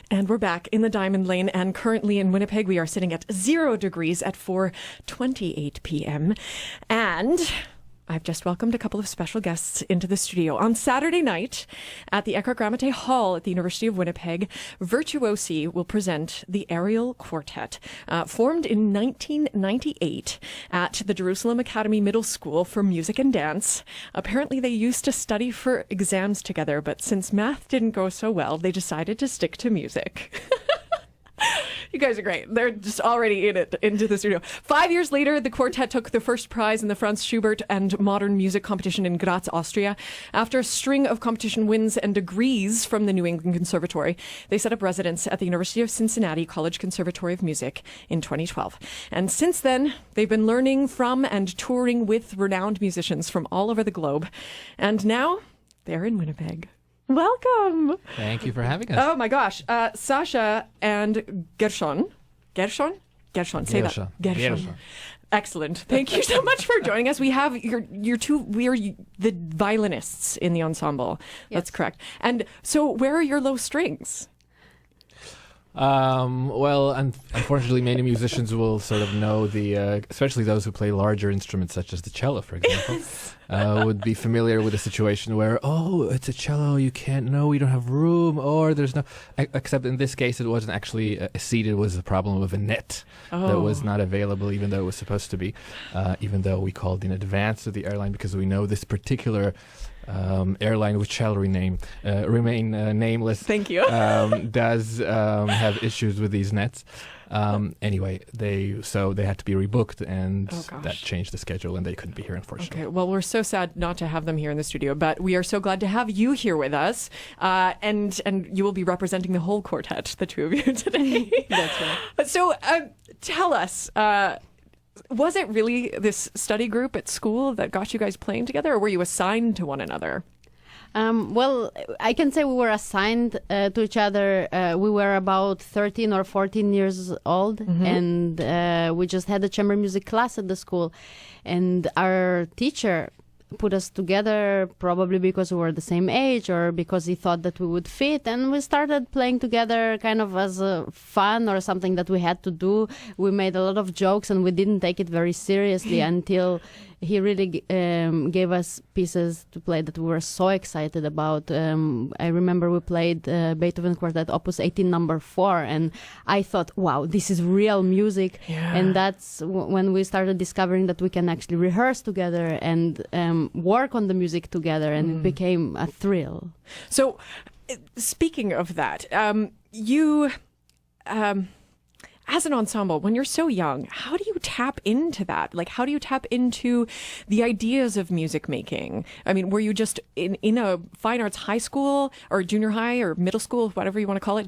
And we're back in the Diamond Lane, and currently in Winnipeg, we are sitting at 0 degrees at 4:28 p.m. And I've just welcomed a couple of special guests into the studio. On Saturday night at the Eckhart Grammaté Hall at the University of Winnipeg, Virtuosi will present the Ariel Quartet, formed in 1998 at the Jerusalem Academy Middle School for Music and Dance. Apparently, they used to study for exams together, but since math didn't go so well, they decided to stick to music. You guys are great. They're just already into the studio. 5 years later, the quartet took the first prize in the Franz Schubert and Modern Music competition in Graz, Austria. After a string of competition wins and degrees from the New England Conservatory, they set up residence at the University of Cincinnati College Conservatory of Music in 2012. And since then, they've been learning from and touring with renowned musicians from all over the globe. And now, they're in Winnipeg. Welcome. Thank you for having us. Oh my gosh. Sasha and Gershon. Gershon? Gershon. Say that. Gershon. Excellent. Thank you so much for joining us. We have your two, we are the violinists in the ensemble. Yes. That's correct. And so where are your low strings? Well, unfortunately, many musicians will sort of know especially those who play larger instruments such as the cello, for example, would be familiar with a situation where, it's a cello, we don't have room, or there's no, except in this case, it wasn't actually a seat, it was a problem of a net that was not available, even though it was supposed to be, even though we called in advance to the airline because we know this particular airline, which shall remain nameless. Thank you. Does have issues with these nets. Anyway, they had to be rebooked, and that changed the schedule, and they couldn't be here, unfortunately. Okay, well, we're so sad not to have them here in the studio, but we are so glad to have you here with us, and you will be representing the whole quartet, the two of you today. That's right. So, tell us. Was it really this study group at school that got you guys playing together, or were you assigned to one another? Well, I can say we were assigned to each other. We were about 13 or 14 years old, and we just had a chamber music class at the school. And our teacher put us together probably because we were the same age or because he thought that we would fit, and we started playing together kind of as a fun or something that we had to do. We made a lot of jokes and we didn't take it very seriously until he really gave us pieces to play that we were so excited about. I remember we played Beethoven Quartet Opus 18 number 4, and I thought, wow, this is real music. Yeah. And that's when we started discovering that we can actually rehearse together and work on the music together, and it became a thrill. So, speaking of that, you... as an ensemble, when you're so young, how do you tap into that? Like, how do you tap into the ideas of music making? I mean, were you just in a fine arts high school or junior high or middle school, whatever you want to call it?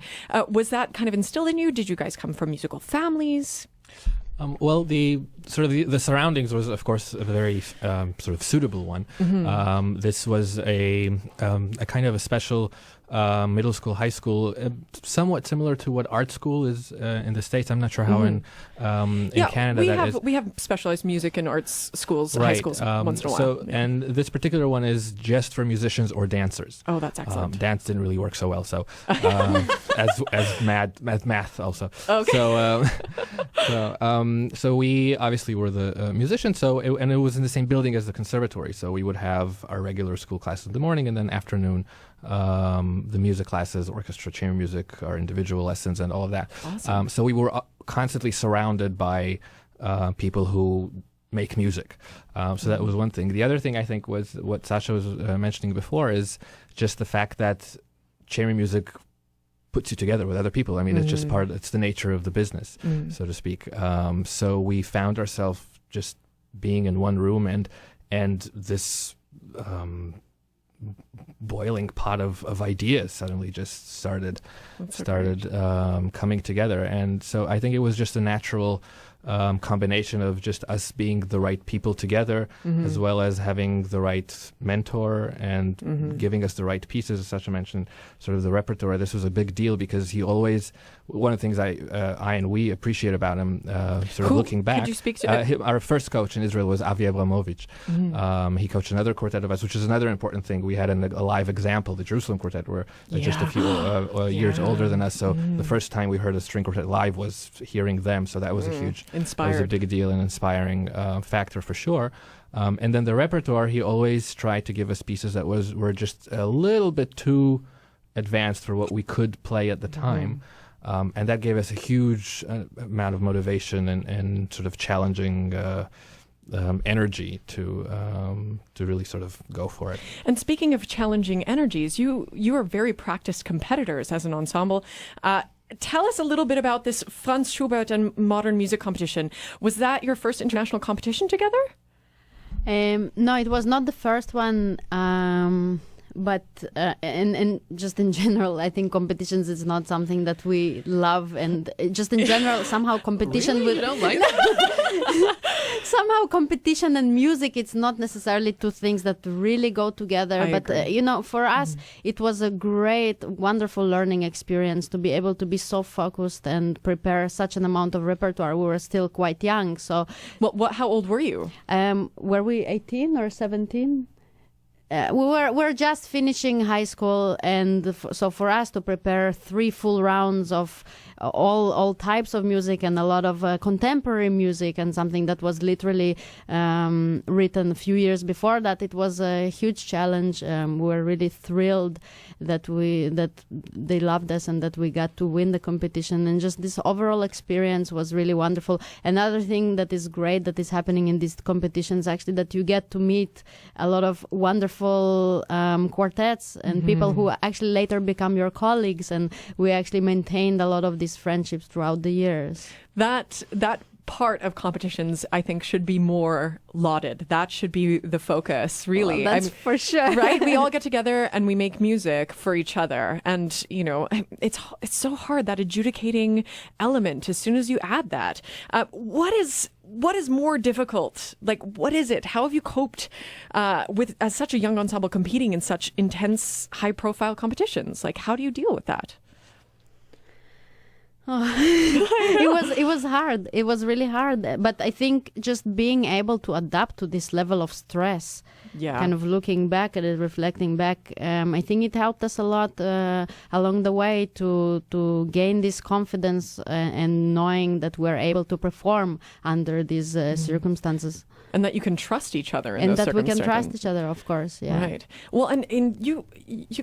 Was that kind of instilled in you? Did you guys come from musical families? Well, the surroundings was, of course, a very sort of suitable one. This was a kind of a special middle school, high school, somewhat similar to what art school is in the States. I'm not sure how in Canada we have specialized music and arts schools, right. High schools once in a while. And this particular one is just for musicians or dancers. Oh, that's excellent. Dance didn't really work so well, so as math also. Okay. So we obviously were the musicians. And it was in the same building as the conservatory. So we would have our regular school classes in the morning, and then afternoon the music classes, orchestra, chamber music, our individual lessons, and all of that. Awesome. So we were constantly surrounded by people who make music. So that was one thing. The other thing I think was what Sasha was mentioning before is just the fact that chamber music puts you together with other people. I mean, it's just it's the nature of the business, so to speak. So we found ourselves just being in one room and this boiling pot of ideas suddenly just started coming together. And so I think it was just a natural combination of just us being the right people together, as well as having the right mentor and giving us the right pieces, as Sasha mentioned, sort of the repertoire. This was a big deal because he always one of the things I and we appreciate about him, sort of looking back. Could you speak to our first coach in Israel was Avi Abramovich. He coached another quartet of us, which is another important thing. We had a live example. The Jerusalem Quartet were just a few years older than us. So the first time we heard a string quartet live was hearing them. So that was a huge, that was a big deal and inspiring factor for sure. And then the repertoire, he always tried to give us pieces that were just a little bit too advanced for what we could play at the time. And that gave us a huge amount of motivation and sort of challenging energy to really sort of go for it. And speaking of challenging energies, you are very practiced competitors as an ensemble. Tell us a little bit about this Franz Schubert and modern music competition. Was that your first international competition together? No, it was not the first one. But and just in general, I think competitions is not something that we love, and just in general, somehow competition Really? You don't like that? somehow competition and music, it's not necessarily two things that really go together. I but agree. For us, it was a great, wonderful learning experience to be able to be so focused and prepare such an amount of repertoire. We were still quite young, so. How old were you? Were we 18 or 17? We're just finishing high school, and so for us to prepare 3 full rounds of all types of music and a lot of contemporary music, and something that was literally written a few years before that, it was a huge challenge. We were really thrilled that they loved us and that we got to win the competition, and just this overall experience was really wonderful. Another thing that is great that is happening in these competitions, actually, that you get to meet a lot of wonderful quartets and people who actually later become your colleagues, and we actually maintained a lot of these friendships throughout the years. That part of competitions, I think, should be more lauded. That should be the focus, really. Well, that's for sure. Right? We all get together and we make music for each other. And, it's so hard, that adjudicating element, as soon as you add that. What is more difficult? Like, what is it? How have you coped as such a young ensemble competing in such intense, high-profile competitions? Like, how do you deal with that? It was hard. It was really hard. But I think just being able to adapt to this level of stress, kind of looking back at it, reflecting back, I think it helped us a lot along the way to gain this confidence and knowing that we're able to perform under these circumstances. And that you can trust each other in and those that we circumstances. can trust each other, of course. Yeah. Right. Well, and you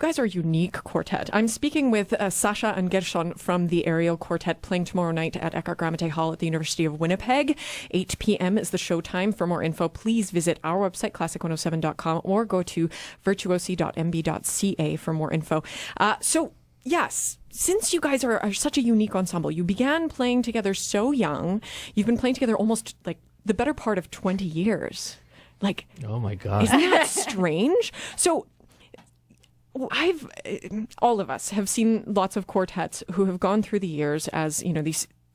guys are a unique quartet. I'm speaking with Sasha and Gershon from the Ariel Quartet, playing tomorrow night at Eckhart Grammatik Hall at the University of Winnipeg. 8 p.m. is the show time. For more info, please visit our website, classic107.com, or go to virtuosi.mb.ca for more info. So, yes, since you guys are such a unique ensemble, you began playing together so young. You've been playing together almost like the better part of 20 years. Like, oh my God. Isn't that strange? So all of us have seen lots of quartets who have gone through the years as,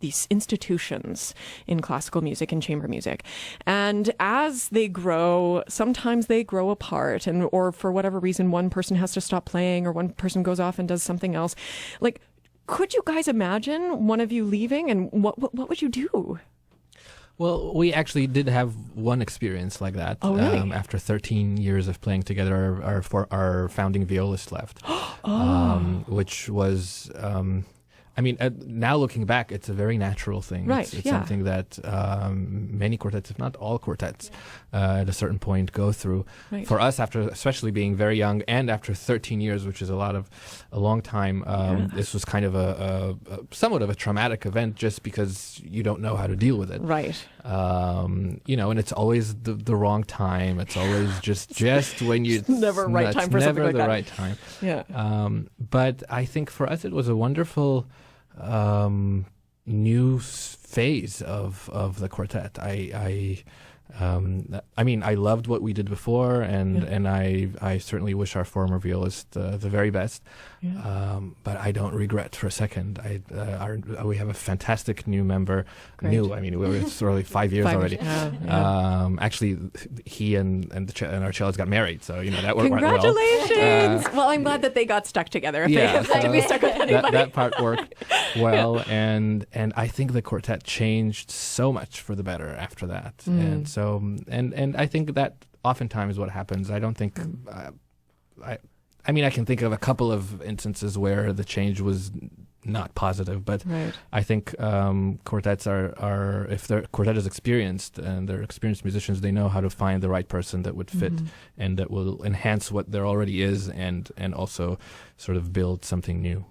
these institutions in classical music and chamber music. And as they grow, sometimes they grow apart, or for whatever reason, one person has to stop playing or one person goes off and does something else. Like, could you guys imagine one of you leaving, and what would you do? Well, we actually did have one experience like that. Oh, really? After 13 years of playing together, our founding violist left, which was, now looking back, it's a very natural thing. Right, It's something that many quartets, if not all quartets, at a certain point go through. Right. For us, after especially being very young and after 13 years, which is a long time, this was kind of a somewhat of a traumatic event, just because you don't know how to deal with it. Right. And it's always the wrong time. It's always just when you... It's never right time for something like that. Never the right time. Yeah. But I think for us it was a wonderful new phase of the quartet. I mean, I loved what we did before, and I certainly wish our former violist the very best. Yeah. But I don't regret for a second. We have a fantastic new member. Great. New, I mean, it's really 5 years already. Actually, he and our cellist got married, so that worked well. Congratulations! Well, I'm glad that they got stuck together. If they had to be stuck with anybody. That part worked well, and I think the quartet changed so much for the better after that, and so and I think that oftentimes what happens. I don't think I mean, I can think of a couple of instances where the change was not positive, but I think quartets are if their quartet is experienced and they're experienced musicians, they know how to find the right person that would fit and that will enhance what there already is and also sort of build something new.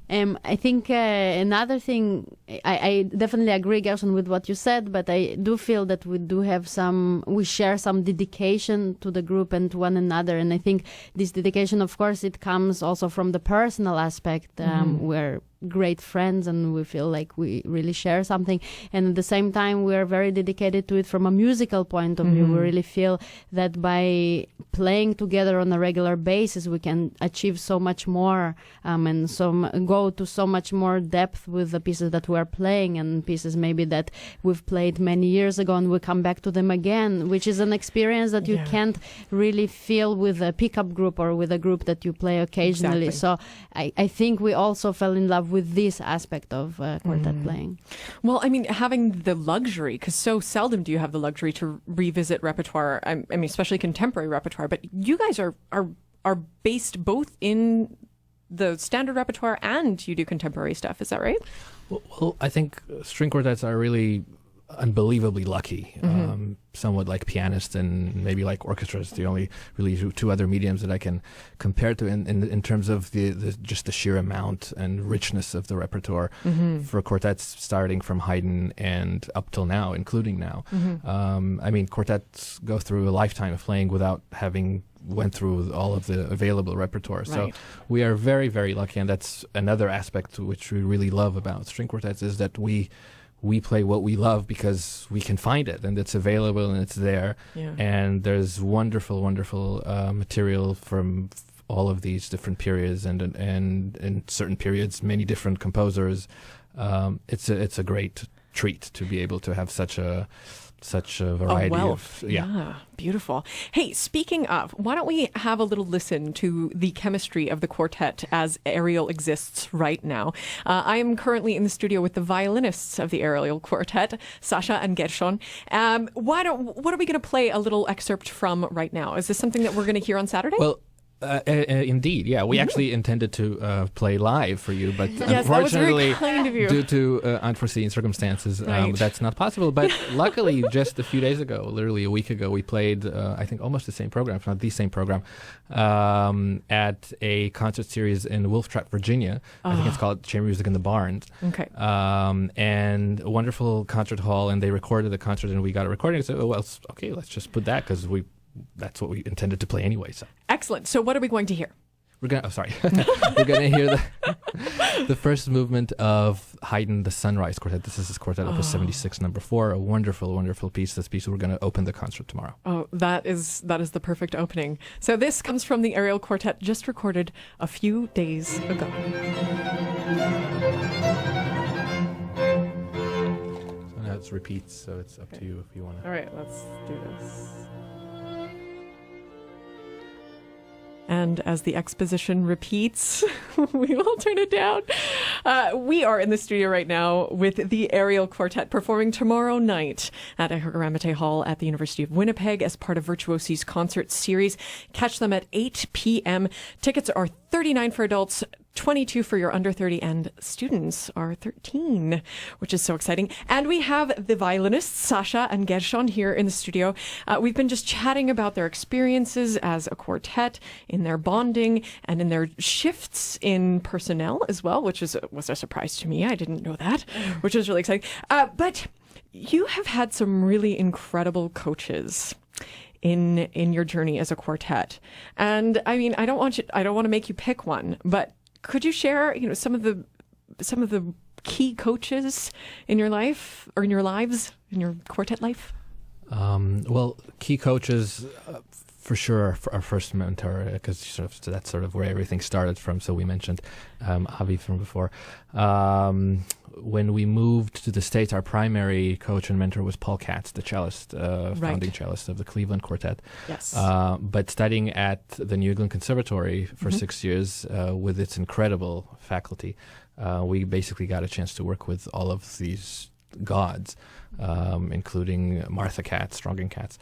I think another thing, I definitely agree, Gershon, with what you said, but I do feel that we share some dedication to the group and to one another. And I think this dedication, of course, it comes also from the personal aspect. We're great friends and we feel like we really share something. And at the same time, we are very dedicated to it from a musical point of view. We really feel that by playing together on a regular basis, we can achieve so much more and go to so much more depth with the pieces that we're playing and pieces maybe that we've played many years ago and we come back to them again, which is an experience that you can't really feel with a pickup group or with a group that you play occasionally. So I think we also fell in love with this aspect of quartet playing. Well, I mean, having the luxury, because so seldom do you have the luxury to revisit repertoire, I mean, especially contemporary repertoire, but you guys are based both in the standard repertoire and you do contemporary stuff. Is that right? Well, I think string quartets are really unbelievably lucky, somewhat like pianists and maybe like orchestras. The only really two other mediums that I can compare to in terms of just the sheer amount and richness of the repertoire for quartets starting from Haydn and up till now, including now. I mean, quartets go through a lifetime of playing without having went through all of the available repertoire. So we are very, very lucky, and that's another aspect which we really love about string quartets is that we play what we love because we can find it and it's available and it's there. And there's wonderful material from all of these different periods and in certain periods many different composers. It's a great treat to be able to have such a variety of beautiful. Hey, speaking of, why don't we have a little listen to the chemistry of the quartet as Ariel exists right now. I am currently in the studio with the violinists of the Ariel Quartet, Sasha and Gershon. What are we going to play a little excerpt from right now? Is this something that we're going to hear on Saturday? Well, indeed, yeah. We actually intended to play live for you, but unfortunately, due to unforeseen circumstances, that's not possible. But luckily, just a few days ago, literally a week ago, we played, I think, almost the same program, if not the same program, at a concert series in Wolf Trap, Virginia. I think it's called Chamber Music in the Barns. Okay. And a wonderful concert hall, and they recorded the concert, and we got a recording. And said, "Oh well, okay, let's just put that because that's what we intended to play anyway." So excellent. So what are we going to hear? We're gonna we're gonna hear the first movement of Haydn, the Sunrise Quartet. This is his Quartet Opus 76, number 4. A wonderful piece. This piece we're gonna open the concert tomorrow. Oh, that is the perfect opening. So this comes from the Ariel Quartet, just recorded a few days ago. So now it's repeats, so it's up to you if you want to. All right, let's do this. And as the exposition repeats, we will turn it down. We are in the studio right now with the Ariel Quartet performing tomorrow night at Echegaramite Hall at the University of Winnipeg as part of Virtuosi's concert series. Catch them at 8 p.m. Tickets are $39 for adults, $22 for your under 30, and students are $13, which is so exciting. And we have the violinists, Sasha and Gershon, here in the studio. We've been just chatting about their experiences as a quartet, in their bonding, and in their shifts in personnel as well, which was a surprise to me. I didn't know that, which was really exciting. But you have had some really incredible coaches in your journey as a quartet. And I mean, I don't want to make you pick one, but could you share, some of the key coaches in your life or in your lives, in your quartet life? Well, key coaches, for sure, our first mentor, because that's sort of where everything started from. So we mentioned Avi from before. When we moved to the States, our primary coach and mentor was Paul Katz, the cellist, founding cellist of the Cleveland Quartet. Yes. But studying at the New England Conservatory for 6 years with its incredible faculty, we basically got a chance to work with all of these gods, including Martha Katz, Stronging Katz,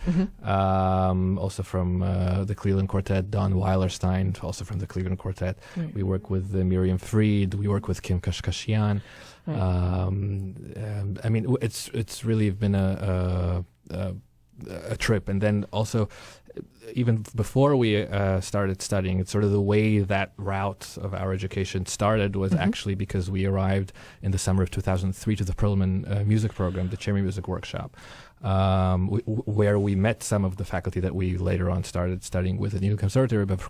also from the Cleveland Quartet, Don Weilerstein, also from the Cleveland Quartet. Right. We work with Miriam Fried. We work with Kim Kashkashian. Right. I mean, it's really been a trip. And then also, even before we started studying, it's sort of the way that route of our education started was actually because we arrived in the summer of 2003 to the Perlman music program, the chamber music workshop, where we met some of the faculty that we later on started studying with at the New Conservatory, but of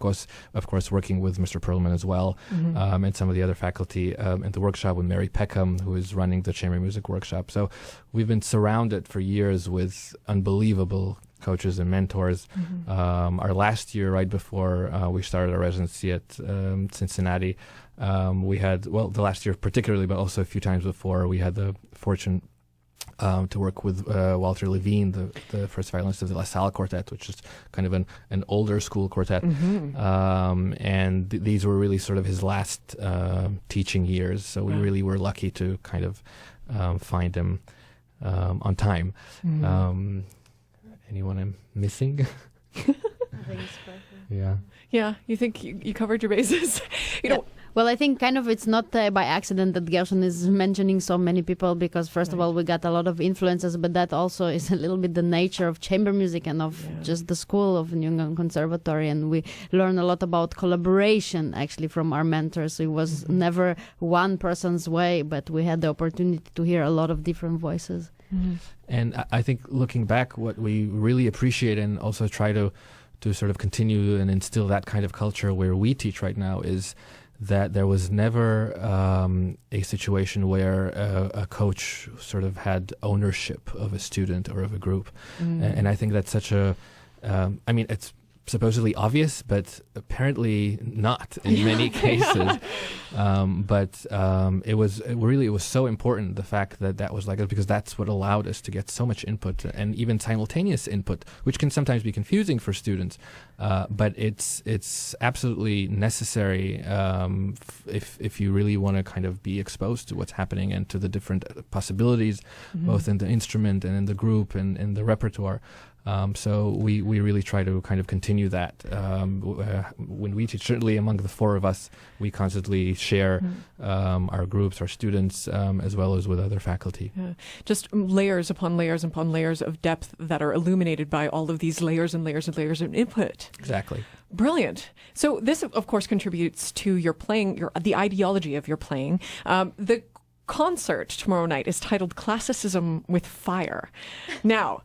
course working with Mr. Perlman as well, and some of the other faculty in the workshop with Mary Peckham, who is running the chamber music workshop. So we've been surrounded for years with unbelievable coaches and mentors. Our last year, right before we started our residency at Cincinnati, we had, well, the last year particularly, but also a few times before, we had the fortune to work with Walter Levine, the first violinist of the La Salle Quartet, which is kind of an older school quartet. And these were really sort of his last teaching years. So we really were lucky to kind of find him on time. Anyone I'm missing? I think it's perfect. Yeah. Yeah, you think you covered your bases? you know. Well, I think kind of it's not by accident that Gershon is mentioning so many people, because first of all, we got a lot of influences, but that also is a little bit the nature of chamber music and of just the school of New England Conservatory. And we learn a lot about collaboration actually from our mentors. It was never one person's way, but we had the opportunity to hear a lot of different voices. And I think looking back, what we really appreciate and also try to sort of continue and instill that kind of culture where we teach right now is that there was never a situation where a coach sort of had ownership of a student or of a group. And I think that's such a, I mean, it's supposedly obvious, but apparently not in many cases. But it was so important, the fact that was like it, because that's what allowed us to get so much input and even simultaneous input, which can sometimes be confusing for students. But it's absolutely necessary if you really want to kind of be exposed to what's happening and to the different possibilities, both in the instrument and in the group and in the repertoire. So we really try to kind of continue that. When we teach, certainly among the four of us, we constantly share our groups, our students, as well as with other faculty. Yeah. Just layers upon layers upon layers of depth that are illuminated by all of these layers and layers and layers of input. Exactly. Brilliant. So this, of course, contributes to your playing, the ideology of your playing. The concert tomorrow night is titled Classicism with Fire. Now,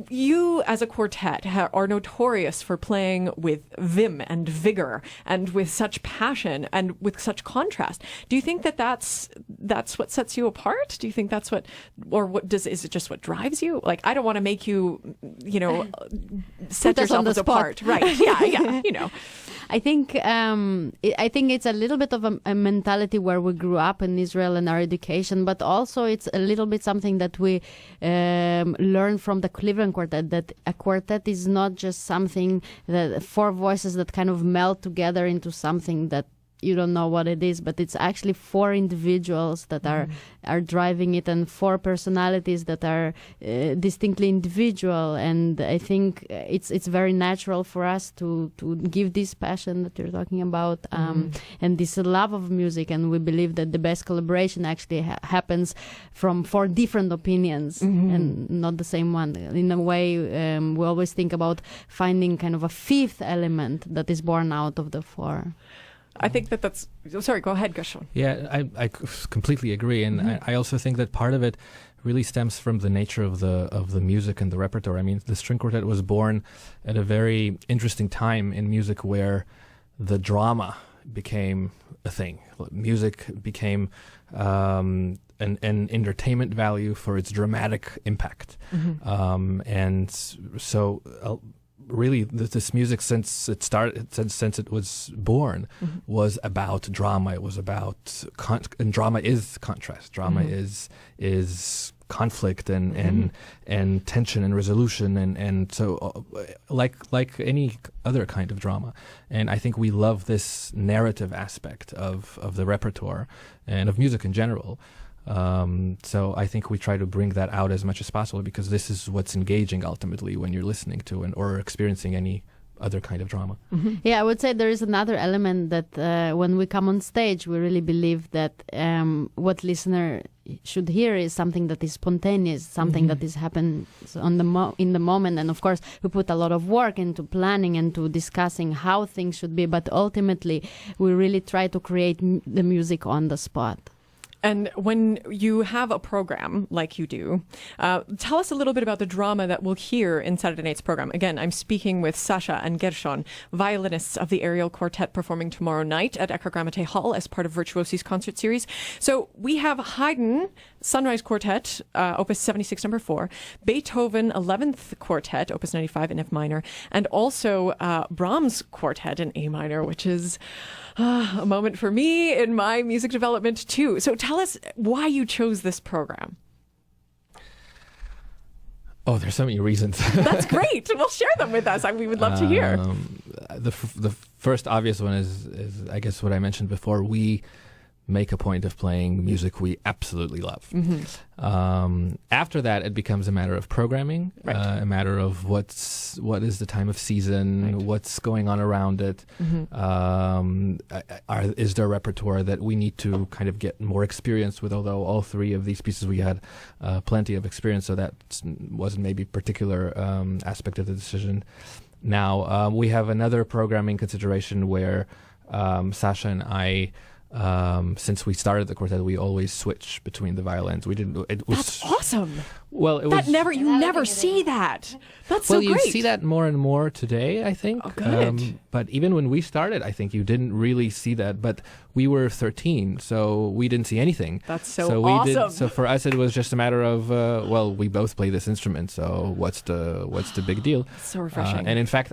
you as a quartet are notorious for playing with vim and vigor and with such passion and with such contrast. Do you think that that's what sets you apart? Do you think that's is it just what drives you? Like, I don't want to make you, set yourself as apart. Right. Yeah. I think it's a little bit of a mentality where we grew up in Israel and our education, but also it's a little bit something that we learned from the Cleveland Quartet, that a quartet is not just something that four voices that kind of melt together into something that you don't know what it is, but it's actually four individuals that are driving it, and four personalities that are distinctly individual. And I think it's very natural for us to give this passion that you're talking about, and this love of music. And we believe that the best collaboration actually happens from four different opinions and not the same one. In a way, we always think about finding kind of a fifth element that is born out of the four. I think that's... Sorry, go ahead, Gershon. Yeah, I completely agree. And I also think that part of it really stems from the nature of the music and the repertoire. I mean, the string quartet was born at a very interesting time in music where the drama became a thing. Music became an entertainment value for its dramatic impact. And so really this music, since it started, since it was born, was about drama. It was about and drama is contrast. Drama is conflict and tension and resolution, and so like any other kind of drama. And I think we love this narrative aspect of the repertoire and of music in general. So I think we try to bring that out as much as possible, because this is what's engaging ultimately when you're listening to or experiencing any other kind of drama. Yeah, I would say there is another element that when we come on stage, we really believe that what listener should hear is something that is spontaneous, something that is happens on in the moment. And of course, we put a lot of work into planning and to discussing how things should be. But ultimately, we really try to create the music on the spot. And when you have a program like you do, tell us a little bit about the drama that we'll hear in Saturday night's program. Again, I'm speaking with Sasha and Gershon, violinists of the Ariel Quartet, performing tomorrow night at Eckergrammate Hall as part of Virtuosi's concert series. So we have Haydn Sunrise Quartet, Opus 76, number 4, Beethoven 11th Quartet, Opus 95 in F minor, and also Brahms Quartet in A minor, which is a moment for me in my music development too. So tell us why you chose this program. Oh, there's so many reasons. That's great. Well, share them with us. We would love to hear. The first obvious one is I guess what I mentioned before. We make a point of playing music we absolutely love. After that, it becomes a matter of programming, a matter of what is the time of season, what's going on around it. Is there a repertoire that we need to kind of get more experience with? Although all three of these pieces we had plenty of experience, so that wasn't maybe a particular aspect of the decision. Now we have another programming consideration where Sasha and I, since we started the quartet, we always switch between the violins. We didn't. That's awesome. Well, it was you never see that. That's so great. Well, you see that more and more today, I think. Oh, good. But even when we started, I think you didn't really see that. But we were 13, so we didn't see anything. That's so awesome. So for us, it was just a matter of well, we both play this instrument, so what's the big deal? So refreshing. And in fact,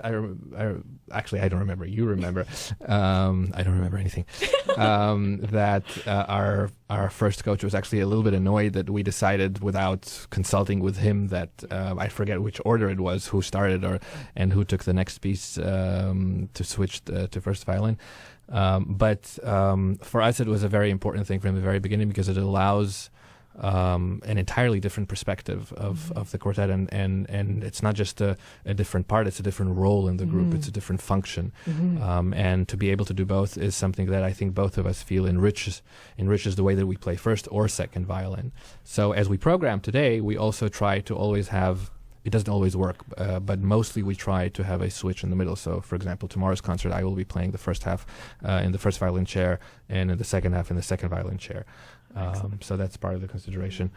actually, I don't remember. You remember? I don't remember anything. That our first coach was actually a little bit annoyed that we decided without consulting with him that I forget which order it was, who started and who took the next piece to switch to first violin. But for us, it was a very important thing from the very beginning, because it allows an entirely different perspective of the quartet, and it's not just a different part, it's a different role in the group, it's a different function. And to be able to do both is something that I think both of us feel enriches the way that we play first or second violin. So as we program today, we also try to always have, it doesn't always work, but mostly we try to have a switch in the middle. So, for example, tomorrow's concert, I will be playing the first half in the first violin chair, and in the second half in the second violin chair. So that's part of the consideration.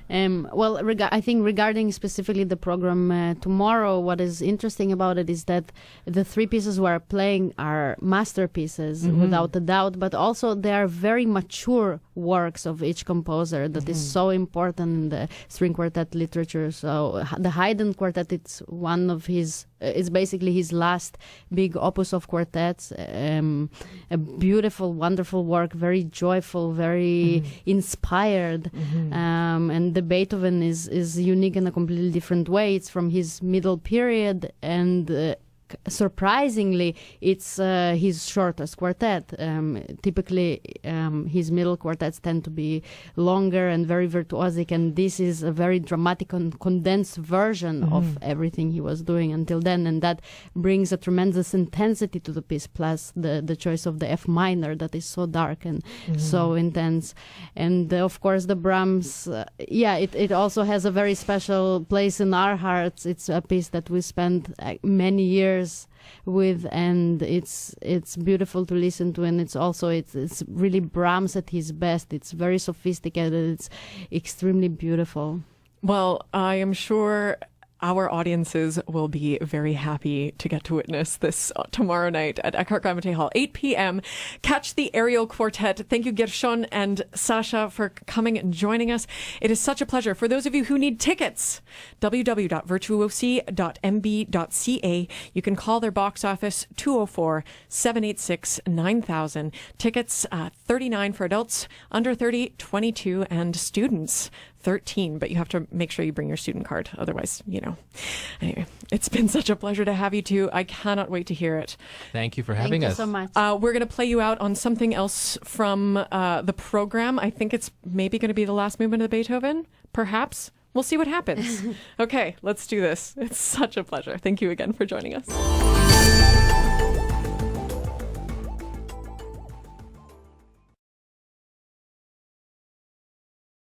Well, I think regarding specifically the program tomorrow, what is interesting about it is that the three pieces we are playing are masterpieces, without a doubt, but also they are very mature works of each composer that is so important in the string quartet literature. So the Haydn Quartet, it's one of his, it's basically his last big opus of quartets, a beautiful, wonderful work, very joyful, very inspired, and the Beethoven is unique in a completely different way. It's from his middle period, and surprisingly, it's his shortest quartet. Typically, his middle quartets tend to be longer and very virtuosic, and this is a very dramatic and condensed version of everything he was doing until then, and that brings a tremendous intensity to the piece, plus the choice of the F minor that is so dark and so intense. And of course, the Brahms, it also has a very special place in our hearts. It's a piece that we spent many years with, and it's beautiful to listen to, and it's really Brahms at his best. It's very sophisticated, it's extremely beautiful. Well, I am sure our audiences will be very happy to get to witness this tomorrow night at Eckhart Grammaté Hall, 8 p.m. Catch the Ariel Quartet. Thank you, Gershon and Sasha, for coming and joining us. It is such a pleasure. For those of you who need tickets, www.virtuosi.mb.ca. You can call their box office 204-786-9000. Tickets $39 for adults, under 30, 22, and students 13, but you have to make sure you bring your student card. Otherwise, Anyway, it's been such a pleasure to have you two. I cannot wait to hear it. Thank you for having us. Thank you so much. We're going to play you out on something else from the program. I think it's maybe going to be the last movement of Beethoven, perhaps. We'll see what happens. Okay, let's do this. It's such a pleasure. Thank you again for joining us.